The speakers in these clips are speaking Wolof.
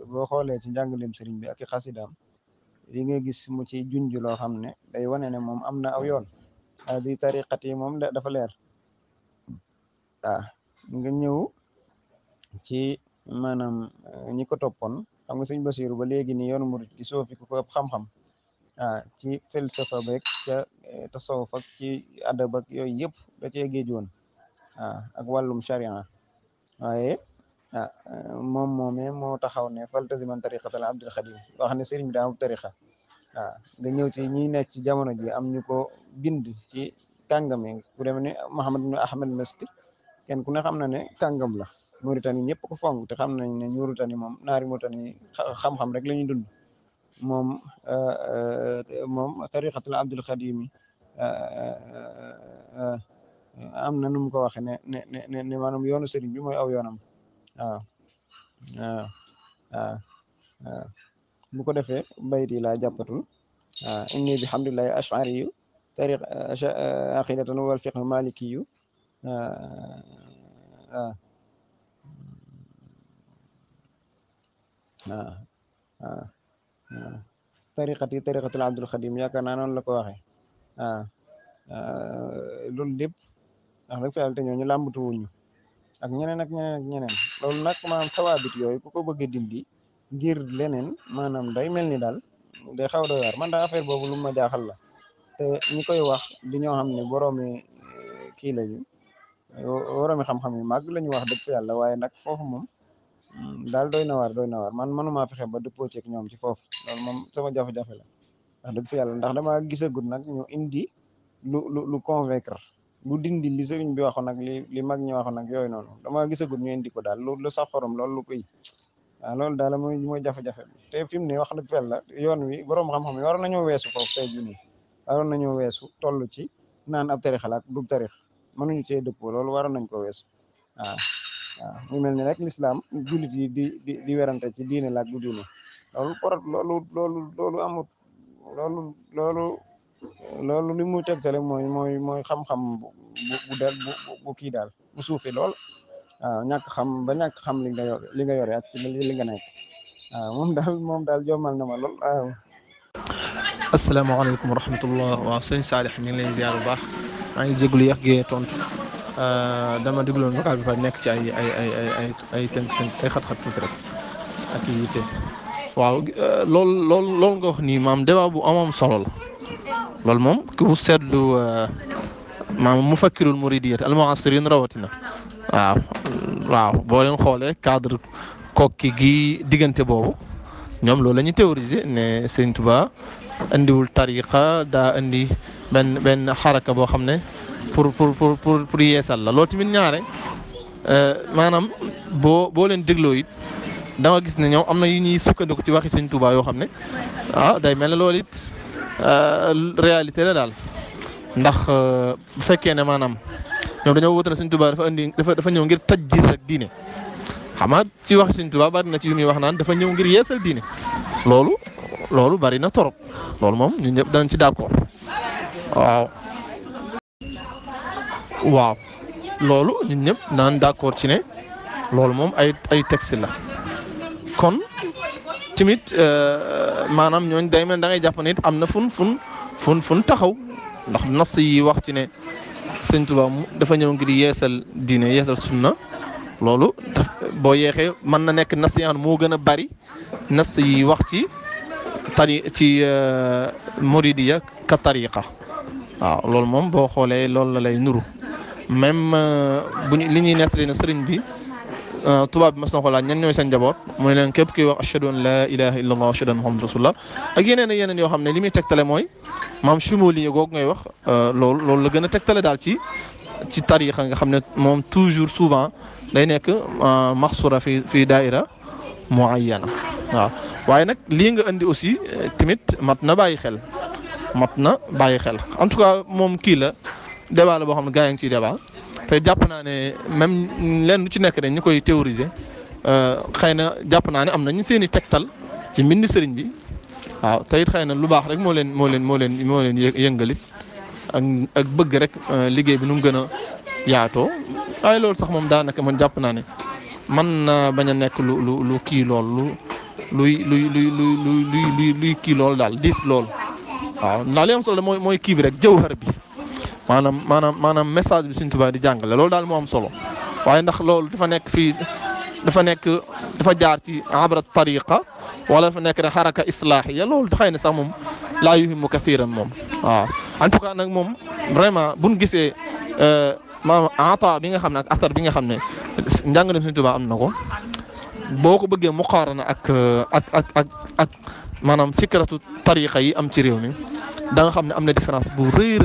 boo xoolee ci njàngaleem sëriñ bi ak i xasidaam li nga gis mu ci junj loo xam ne day wane ne moom am na aw yoon di tariqat yi moom dafa leer nga ñëw ci maanaam ñi ko toppoon xam nga sëñ Basiru ba léegi ni yoonu murit gi soo fi ku ko ëpp xam-xam ci felsafa beeg ca tasawuf ak ci adab ak yooyu yëpp da cee géej woon ak wàllum sharia waaye moom moomee moo taxaw ne faltaziman tariqatal abdul xadim wax ne sëriñ bi daa am tariqa nga ñëw ci ñi nekk ci jamono ji am ñu ko bind ci kàngame ku dem ne Muhammad ibn Ahmad Maski kenn ku ne xam na ne kàngam la Mauritanie ñëpp ko fonk te xam nañ ne Mauritanie moom naari Mauritanie xam-xam rek la ñuy dund moom tariqatul abdul xadimi am na nu mu ko waxee ne maanaam yoonu sëriñ bi mooy aw yoonam bu ko defee bayit yi laa jàppatul inni bi hamdulillahi ash'ari yu tariq aqidatan wal fiqh maliki yu tariqatul abdul xadim yaakaar naa noonu la ko waxee loolu lépp wax dëgg fa yàlla te ñooñu làmbatu wuñu ak ñeneen ak ñeneen ak ñeneen loolu nag maanaam tawaabit yooyu ku ko bëgg a dindi ngir leneen maanaam day mel ni daal day xaw doy waar man daa affaire boobu lu ma jaaxal la te ñi koy wax di ñoo xam ne boroomi kii lañu boroomi xam-xam yu màgg la ñu wax dëgg fa yàlla waaye nag foofu moom daal doy na waar man mënumaa fexe ba dëppoo ceeg ñoom ci foofu loolu moom sama jafe-jafe la wax dëgg fa yàlla ndax dama gisagut nag ñu indi lu convaincre lu dindi li sëriñ bi waxoon nag li mag ñi waxoon nag yooyu noonu dama gisagut ñu indi ko daal lu sax xorom loolu lu koy loolu daal mooy jafe-jafe bi te fi mu ne wax dëgg fa yàlla yoon wi borom xam-xam yi waroon nañoo weesu foofu tey jii nii waroon nañoo weesu toll ci naan ab tarix la ak du tarix mënuñu cee dëppoo loolu waroon nañ ko weesu waaw mu mel ni rek l'islam jullit yi di werante ci diine la ak du diine loolu amut loolu li mu tegtale mooy xam-xam bu kii daal bu suufi lool ñàkk xam ba ñàkk xam li nga yore ak ci li nga nekk moom daal jommal na ma lool waaw. asalaamaaleykum wa rahmatullah waaw sëñ Saalix ñu ngi lay ziar bu baax maa ngi jégalu yàq gee tontu dama dégloon vocal bi fa nekk ci ay xat-xat tuuti rek ak i yitte waaw loolu nga wax nii maam débat bu amam solo la loolu moom ku seetlu maam mufakkirul muridiyat al mu'assirin rawatina waaw boo leen xoolee cadre kokki gi diggante boobu ñoom loolu la ñuy théoriser ne Sëriñ Tuubaa indiwul tariqa daa indi benn xaraka boo xam ne pour yeesal la loolu tamit ñaare maanaam boo leen dégloo it da nga gis ne ñoom am na yu ñuy sukkandiku ci waxi Sëriñ Tuubaa yoo xam ne day mel ne loolu it réalité la daal ndax bu fekkee ne maanaam ñoom dañoo wutale Sëriñ Tuubaa dafa ñëw ngir tajdiid rek diine xam nga ci waxi Sëriñ Tuubaa bari na ci yu muy wax naan dafa ñëw ngir yeesal diine loolu bari na torop loolu moom ñun ñëpp danañ ci d'accord waaw loolu ñun ñëpp naan d'accord ci ne loolu moom ay texte la kon tamit maanaam ñooñ day mel da ngay jàpp ne it am na fun taxaw ndax nas yi wax ci ne Sëriñ Tuubaa dafa ñëw ngir yeesal diine yeesal sunna loolu boo yeexee mën na nekk nas yi moo gën a bari nas yi wax ci muridiya ka tariqa waaw loolu moom boo xoolee loolu la lay nuru même li ñuy nettali na sëriñ bi tubaab bi mas na ko laaj ñan ñooy seen njaboot mu ne leen képp kuy wax ashhadu an la ilaha illa allah ashhadu anna muhammadan rasulullah ak yeneen yoo xam ne li muy tegtale mooy maam chumoli googu ngay wax loolu la gën a tegtale daal ci tariqa nga xam ne moom toujours souvent day nekk maxsura fi daaira muayyana waaw waaye nag lii nga indi aussi tamit mat na bàyyi xel en tout cas moom kii la débat la boo xam ne gaa yi ngi ciy débat te jàpp naa ne même lenn lu ci nekk dañ ñu koy théoriser xëy na jàpp naa ne am nañu seen i tegtal ci mbind sëriñ bi waaw te it xëy na lu baax rek moo leen yëngalit ak bëgg rek liggéey bi nu mu gën a yaatoo waaye loolu sax moom daanaka man jàpp naa ne man na bañ a nekk lu kii lool luy kii loolu daal diis loolu waaw ndax li am solo mooy kii bi rek jawhar bi maanaam message bi Sëriñ Tuubaa di jàngale loolu daal moo am solo waaye ndax loolu dafa jaar ci abra tariqa wala dafa nekk rek xaraka islaahiya loolu xëy na sax moom laa yuhimu kathiran moom waaw en tout cas nag moom vraiment buñ gisee maanaam ata bi nga xam ne ak asar bi nga xam ne njàngale Sëriñ Tuubaa am na ko boo ko bëggee muqaarana ak maanaam fikratu tariqa yi am ci réew mi da nga xam ne am na différence bu rëy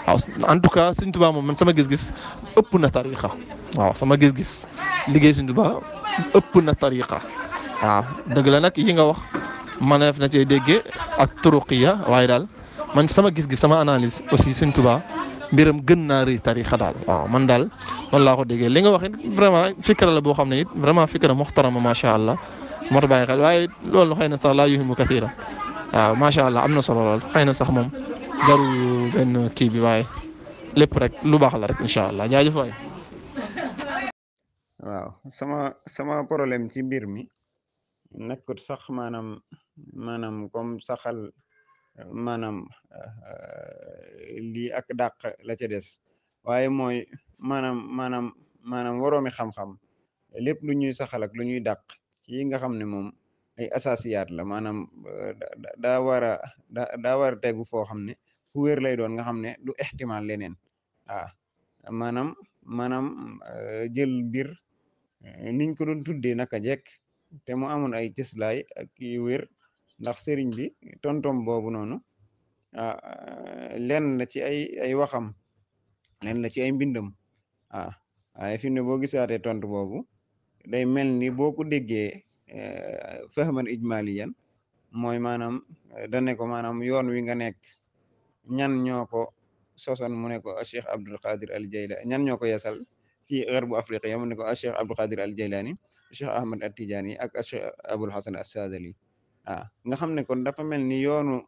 waaw en tout cas Sëriñ Tuubaa moom man sama gis-gis ëpp na tariqa waaw sama gis-gis liggéey Sëriñ Tuubaa ëpp na tariqa waaw dëgg la nag yi nga wax maneef na cee déggee ak turuqiya waaye daal man sama gis-gis sama analyse aussi Sëriñ Tuubaa mbiram gën naa rëy tariqa daal waaw man daal noonu laa ko déggee li nga wax it vraiment fikra la boo xam ne it vraiment fikra muxtarama macha allah moo tax bàyyi xel waaye loolu xëy na sax laa yuhimu kathira waaw macha allah am na solo lool xëy na sax moom jarul benn kii bi waaye lépp rek lu baax la rek incha allah jaajëf waay. waaw sama problème ci mbir mi nekkut sax maanaam comme saxal maanaam lii ak dàq la ca des waaye mooy maanaam waroomi xam-xam lépp lu ñuy saxal ak lu ñuy dàq ci yi nga xam ne moom ay asasiyaat la maanaam daa war a tegu foo xam ne fu wér lay doon nga xam ne du ihtimal leneen waaw maanaam jël mbir niñ ko doon tuddee naka jekk te mu amoon ay cëslaay ak yu wér ndax sëriñ bi tontom boobu noonu lenn la ci ay waxam lenn la ci ay mbindam waaye fi mu ne boo gisaatee tontu boobu day mel ni boo ko déggee fahman ijmaliyan mooy maanaam dane ko maanaam yoon wi nga nekk ñan ñoo ko sosoon mu ne ko Cheikh Abdul Qadir al Jaylani ñan ñoo ko yesal ci garbu afriqiya mu ne ko Cheikh Abdul Qadir al Jaylani Cheikh Ahmad at Tijaani ak Cheikh Abul Hasan as-Saadili nga xam ne kon dafa mel ni yoonu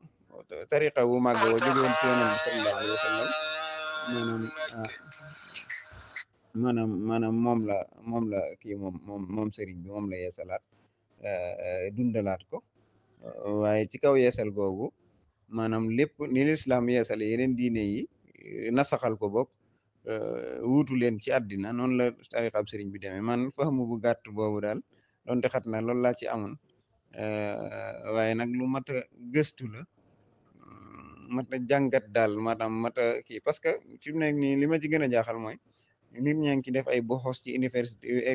tariqa bu màgg wa jógewoon ci Yonent bi sallallahu alayhi wa sallam maanaam moom la kii moom sëriñ bi moom la yeesalaat dundalaat ko waaye ci kaw yeesal googu maanaam lépp ni lislaam yeesale yeneen diine yi nasaxal ko bopp wuutu leen ci àddina noonu la tariqab sëriñ bi demee man fahmu bu gàtt boobu daal donte xat na loolu laa ci amoon waaye nag lu mat a gëstu la mat a jàngat daal maanaam mat a kii parce que fi mu nekk nii li ma ci gën a jaaxal mooy nit ñaa ngi ci def ay boxos ci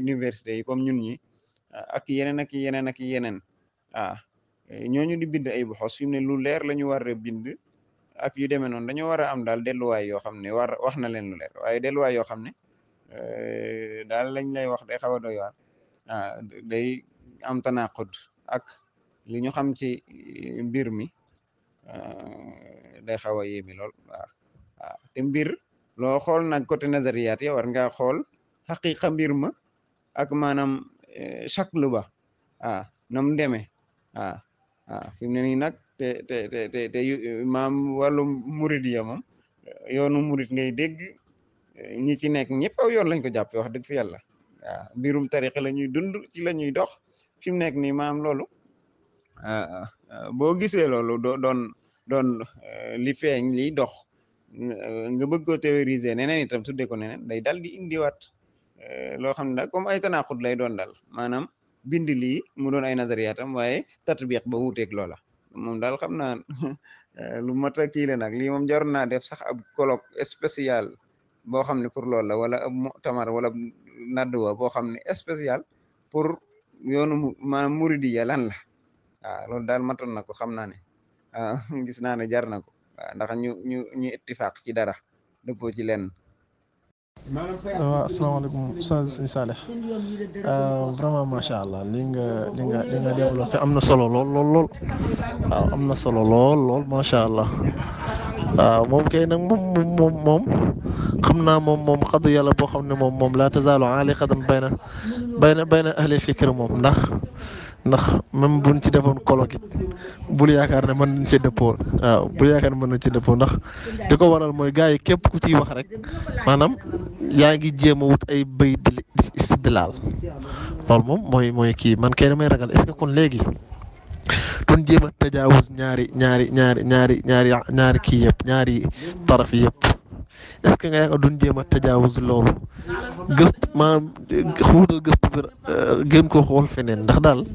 université yi comme ñun ñi ak yeneen ñooñu di bind ay boxos fi mu ne lu leer la ñu war a bind ak yu demee noonu dañoo war a am daal delluwaay yoo xam ne wax na leen lu leer waaye delluwaay yoo xam ne daal lañ lay wax day xaw a doy waar day am tanaqud ak li ñu xam ci mbir mi day xaw a yéemi lool waaw te mbir loo xool nag côté nazariyaat ya war nga xool xaqiqa mbir ma ak maanaam shaklu ba nam demee fi mu ne nii nag te maam wàllu muridiya moom yoonu murid ngay dégg ñi ci nekk ñëpp aw yoon lañ ko jàppe wax dëgg fi yàlla mbirum tariqa la ñuy dund ci la ñuy dox fi mu nekk nii maam loolu boo gisee loolu doon li feeñ liy dox nga bëgg ko théoriser neneen itam tuddee ko neneen day dal di indiwaat loo xam ne daal comme ay tanaqud lay doon daal maanaam bind lii mu doon ay nazariyaatam waaye tatbiq ba wuuteeg loola moom daal xam naa lu mat a kii la nag lii moom jaroon naa def sax ab colloque spécial boo xam ne pour loolu la wala ab mu'tamar wala nadwa boo xam ne spécial pour yoonu maanaam muridiya lan la loolu daal matoon na ko xam naa ne gis naa ne jar na ko ndax ñu ittifaq ci dara dëppoo ci lenn. waaw asalaamaaleykum Oustaz Salih vraiment macha allah li nga développé am na solo lool waaw am na solo lool macha allah waaw moom kay nag moom xam naa moom xad yàlla boo xam ne moom laa tazaalu aaliqatan bayna ahli fikr moom ndax ndax même buñ ci defoon colloque it bul yaakaar ne mën nañ ci dëppoo waaw bul yaakaar ne mën nañ ci dëppoo ndax li ko waral mooy gars yi képp ku ciy wax rek maanaam yaa ngi jéem a wut ay bay di istidlaal loolu moom mooy kii man kay damay ragal est-ce que kon léegi duñ jéem a tajaawuz ñaari kii yëpp ñaari taraf yëpp est-ce que nga yaakaar duñ jéem a tajaawuz loolu gëstu maanaam xuutal gëstu bi gën koo xool feneen ndax daal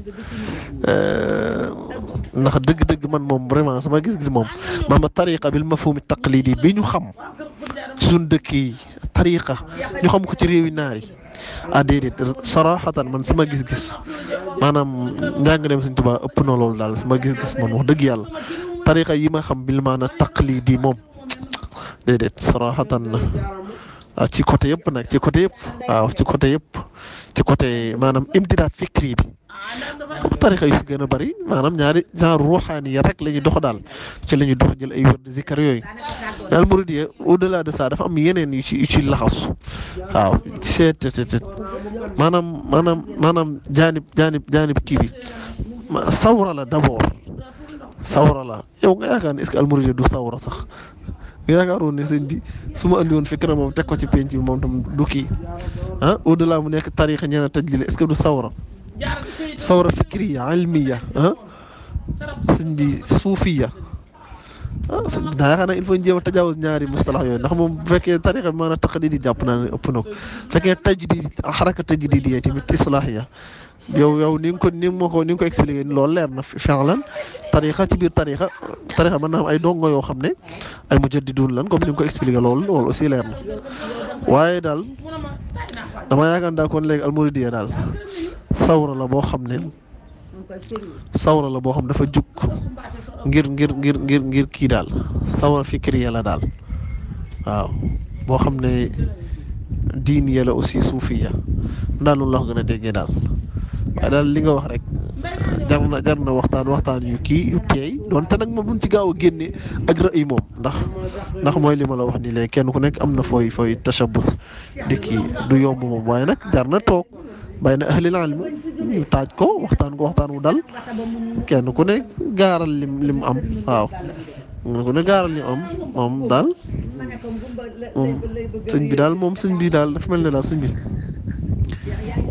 ndax dëgg-dëgg man moom vraiment sama gis-gis moom maanaam tariqa bil mafhum taqlidi bi ñu xam ci suñ dëkk yi tariqa ñu xam ko ci réewi naar yi déedéet saraxatan man sama gis-gis maanaam njàngaleem Sëñ Tuubaa ëpp na loolu daal sama gis-gis man wax dëgg yàlla tariqa yi ma xam bil maana taqlidi moom déedéet saraxatan na ci côté yëpp nag ci côté yëpp waaw ci côté yëpp ci côté maanaam imtidaad fikri bi tarixa yu si gën a bëri maanaam ñaari genre ruuxaani ya rek la ñuy dox daal ci la ñuy dox jël ay wërd zikar yooyu daal muridiyya au delà de ça dafa am yeneen yu ci laxasu waaw seet maanaam jaanib kii bi sawra la d'abord sawra la yow nga yaakaar ne est-ce que almuridiyya du sawra sax nga yaakaaroon ne sëñ bi su ma andi woon fikra moom teg ko ci penc bi moom tam du kii au delà mu nekk tarixa ñeena tajlil est-ce que du sawra fikriya ilmiya sëñ bi suufiya sëñ bi daa yaakaar naa il faut ñu jéem a tajaawuz ñaari mustalax yooyu ndax moom bu fekkee tarixa bi maanaam taqlidi jàpp naa ne ëpp na ko fekkee tajdid xaraka tajdidiya tamit islaahiya yow ni nga ko expliqué loolu leer na fi'lan tarixa ci biir tarixa mën naa am ay dongo yoo xam ne ay mujaddidun lan comme ni nga ko expliqué loolu aussi leer na waaye daal dama yaakaar daal kon léegi almuridiyya daal sawra la boo xam dafa jug ngir kii daal sawra fikriya la daal waaw boo xam ne diiniya la aussi suufiya daal loolu la ko gën a déggee daal waaye daal li nga wax rek jar na waxtaan yu kii yu teey doonte nag moom duñ ci gaaw a génne ak ra'y moom ndax mooy li ma la wax ni léegi kenn ku nekk am na fooy tashabbus di kii du yomb moom waaye nag jar na toog bayna ahlil ilm ñu taaj ko waxtaan wu dal kenn ku ne gaaral lim am waaw kenn ku ne gaaral lim am moom daal moom sëñ bi daal dafa mel ne daal sëñ bi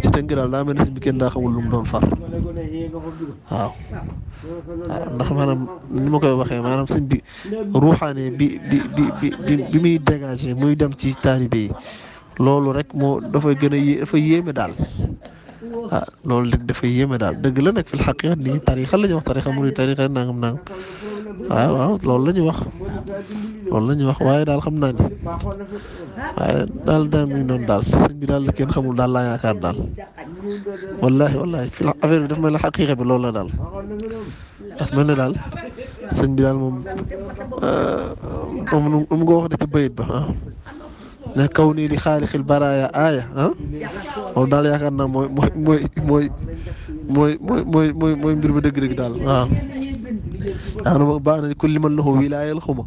ci tënk daal daa mel ne sëñ bi kenn daa xamul lu mu doon far waaw ndax maanaam ni ma koy waxee maanaam sëñ bi ruuxaane bi muy dégagé muy dem ci taalibe yi loolu rek moo dafay gën a dafa yéeme daal loolu rek dafa yéeme daal dëgg la nag fil xaqiqa nit ñi tarixa la ñuy wax tarixa mu tarixa nangam waaw loolu la ñuy wax waaye daal xam naa ne waaye daal mu ngi noonu daal sëñ bi daal la kenn xamul daal laa yaakaar daal wallahi fil affaire bi dafa mel ne xaqiqa bi loolu la daal dafa mel ne daal sëñ bi daal moom nu mu nga wax de ci bayit ba ne kaw nii li xaalixil baraaya aaya loolu daal yaakaar naa mooy mbir ba dëgg-dëgg daal waaw yaakaar baax na kulli man lahu wilaayal xuma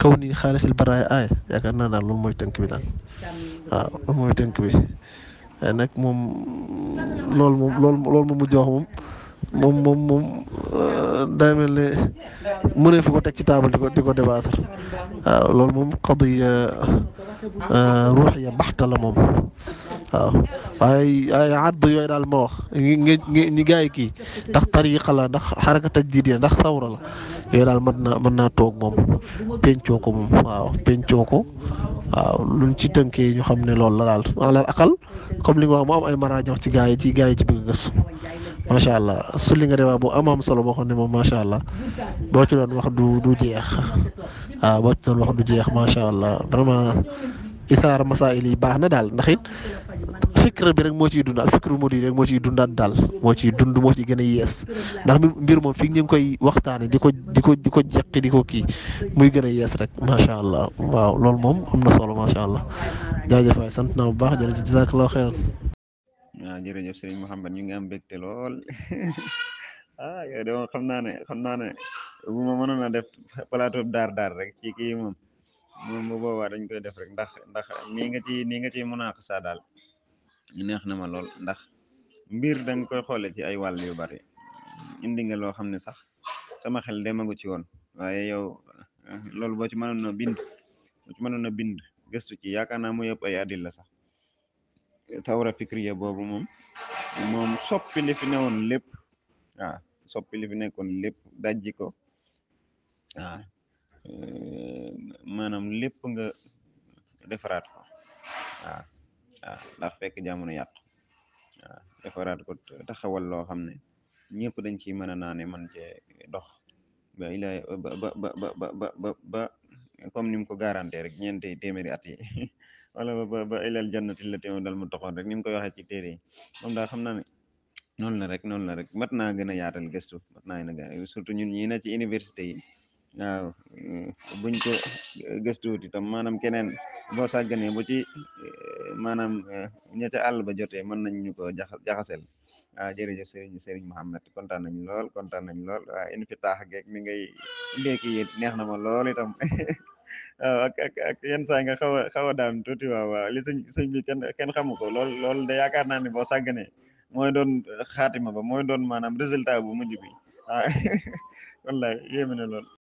kaw nii xaalixil baraaya aaya yaakaar naa daal loolu mooy tënk bi daal waaw loolu mooy tënk bi waaye nag moom loolu mu jox moom day mel ne mënee fi ko teg ci taabal di ko débattre waaw loolu moom qadiya ruuxiya baxta la moom waaw waaye ay àdd yooyu daal ma wax ñi gaay kii ndax tariqa la ndax xaraka tajdidiya ndax sawra la yooyu daal mën naa toog moom pencoo ko moom waaw luñ ci tënkee ñu xam ne loolu la daal alal aqal comme li nga wax mu am ay maraajox ci gaay yi ci bëgg gëstu macha allah su li nga débat bu am solo boo xam ne moom macha allah boo ci doon wax du jeex waaw boo ci doon wax du jeex macha allah vraiment isaara masaa'il yi baax na daal ndax it fikra bi rek moo ciy dundaal fikru mudi rek moo ciy dundaat daal moo ciy gën a yees ndax mbir moom fii ñu ngi koy waxtaane di ko jeqi di ko kii muy gën a yees rek macha allah waaw loolu moom am na solo macha allah jaajëf waay sant naa bu baax jërëjëf jazakallahu xeyran. waaw jërëjëf Serigne Mouhamed ñu ngi am mbégte lool yow de moom xam naa ne bu ma mënoon a def plateau daar rek ci kii moom bu boobaa dañ koy def rek ndax nii nga ci munaqasa daal neex na ma lool ndax mbir da nga koy xoole ci ay wàll yu bari indi nga loo xam ne sax sama xel demagu ci woon waaye yow loolu boo ci mënoon a bind gëstu ci yaakaar naa mu yëpp ay adil la sax tawra fikriya boobu moom soppi li fi newoon lépp waaw soppi li fi nekkoon lépp dajji ko waaw maanaam lépp nga defaraat ko waaw ndax fekk jamono yàqu waaw defaraat ko taxawal loo xam ne ñëpp dañ ciy mën a naane man cee dox ba ila ba comme ni mu ko garanté rek ñeenti téeméeri at yi wala ba ilal jannati la téeméer dal mu toxoon rek ni mu koy waxee ci téere yi moom daal xam naa ne noonu la rek mat naa gën a yaatal gëstu mat naa gën a surtout ñun ñi na ci université yi waaw buñ ko gëstuwut itam maanaam keneen boo sàgganee bu ci maanaam ña ca àll ba jotee mën nañ ñu ko jaxasel waaw jërëjëf Serigne Mohamed kontaan nañ lool waaw fi taax geeg mi ngay ndéeki it neex na ma lool itam waaw ak yenn saa nga xaw a daan tuuti waaw li sëñ bi kenn xamu ko lool de yaakaar naa ne boo sàgganee mooy doon xaatima ba mooy doon maanaam résultat bu mujj bi waaw wallaay yéeme na lool